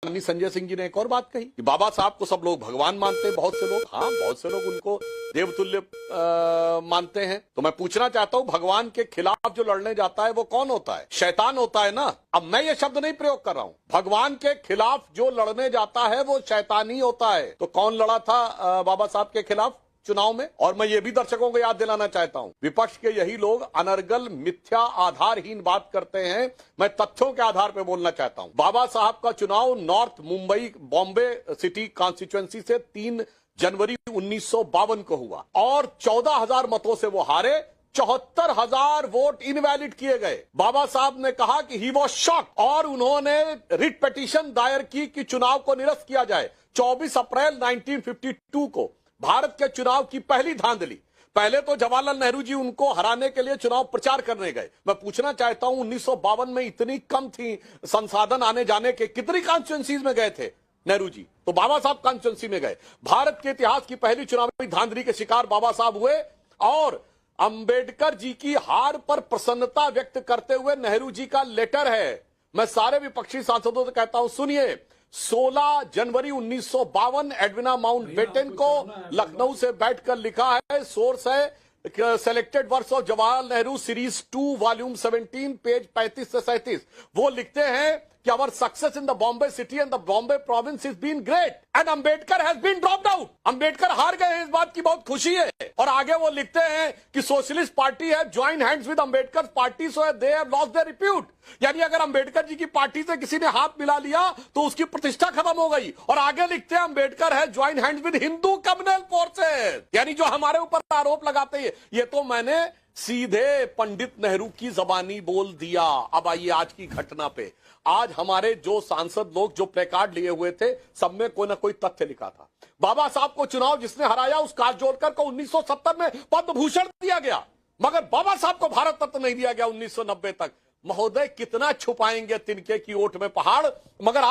माननीय संजय सिंह जी ने एक और बात कही कि बाबा साहब को सब लोग भगवान मानते हैं, बहुत से लोग, हाँ बहुत से लोग उनको देवतुल्य मानते हैं। तो मैं पूछना चाहता हूं, भगवान के खिलाफ जो लड़ने जाता है वो कौन होता है? शैतान होता है ना। अब मैं ये शब्द नहीं प्रयोग कर रहा हूं, भगवान के खिलाफ जो लड़ने जाता है वो शैतान ही होता है। तो कौन लड़ा था बाबा साहब के खिलाफ चुनाव में? और मैं ये भी दर्शकों को याद दिलाना चाहता हूं, विपक्ष के यही लोग अनर्गल मिथ्या आधारहीन बात करते हैं। मैं तथ्यों के आधार पर बोलना चाहता हूं। बाबा साहब का चुनाव north Mumbai Bombay city constituency से 3 जनवरी 1952 को हुआ और 14,000 मतों से वो हारे। 74,000 वोट इनवैलिड किए गए। बाबा साहब ने कहा कि ही वॉज शॉक और उन्होंने रिट पिटीशन दायर की कि चुनाव को निरस्त किया जाए। 24 अप्रैल 1952 को भारत के चुनाव की पहली धांधली। पहले तो जवाहरलाल नेहरू जी उनको हराने के लिए चुनाव प्रचार करने गए। मैं पूछना चाहता हूं, 1952 में इतनी कम थी संसाधन आने जाने के, कितनी कॉन्स्टिट्यूएंसीज में गए थे नेहरू जी? तो बाबा साहब कॉन्स्टिट्यूएंसी में गए। भारत के इतिहास की पहली चुनावी धांधली के शिकार बाबा साहब हुए और अंबेडकर जी की हार पर प्रसन्नता व्यक्त करते हुए नेहरू जी का लेटर है। मैं सारे विपक्षी सांसदों से कहता हूं, सुनिए। 16 जनवरी 1952 एडविना माउंटबेटन को लखनऊ से बैठकर लिखा है। सोर्स है selected works of Jawaharlal Nehru series 2 volume 17 page 35 से 37। वो लिखते हैं कि our success in the Bombay city and the Bombay province has been great and Ambedkar has been dropped out। Ambedkar हार गए हैं, इस बात की बहुत खुशी है। और आगे वो लिखते हैं कि सोशलिस्ट पार्टी है join hands with Ambedkar party so they have lost their repute. यानी अगर अंबेडकर जी की पार्टी से किसी ने हाथ मिला लिया तो उसकी प्रतिष्ठा खत्म हो गई। और आगे लिखते हैं अंबेडकर है join hands with Hindu communal forces. यानी जो हमारे ऊपर आरोप लगाते हैं, ये तो मैंने सीधे पंडित नेहरू की जबानी बोल दिया। अब आइए आज की घटना पे। आज हमारे जो सांसद लोग जो प्ले कार्ड लिए हुए थे, सब में कोई ना कोई तथ्य लिखा था। बाबा साहब को चुनाव जिसने हराया उस काजोलकर को 1970 में पद्म भूषण दिया गया, मगर बाबा साहब को भारत रत्न नहीं दिया गया 1990 तक। महोदय, कितना छुपाएंगे तिनके की ओट में पहाड़? मगर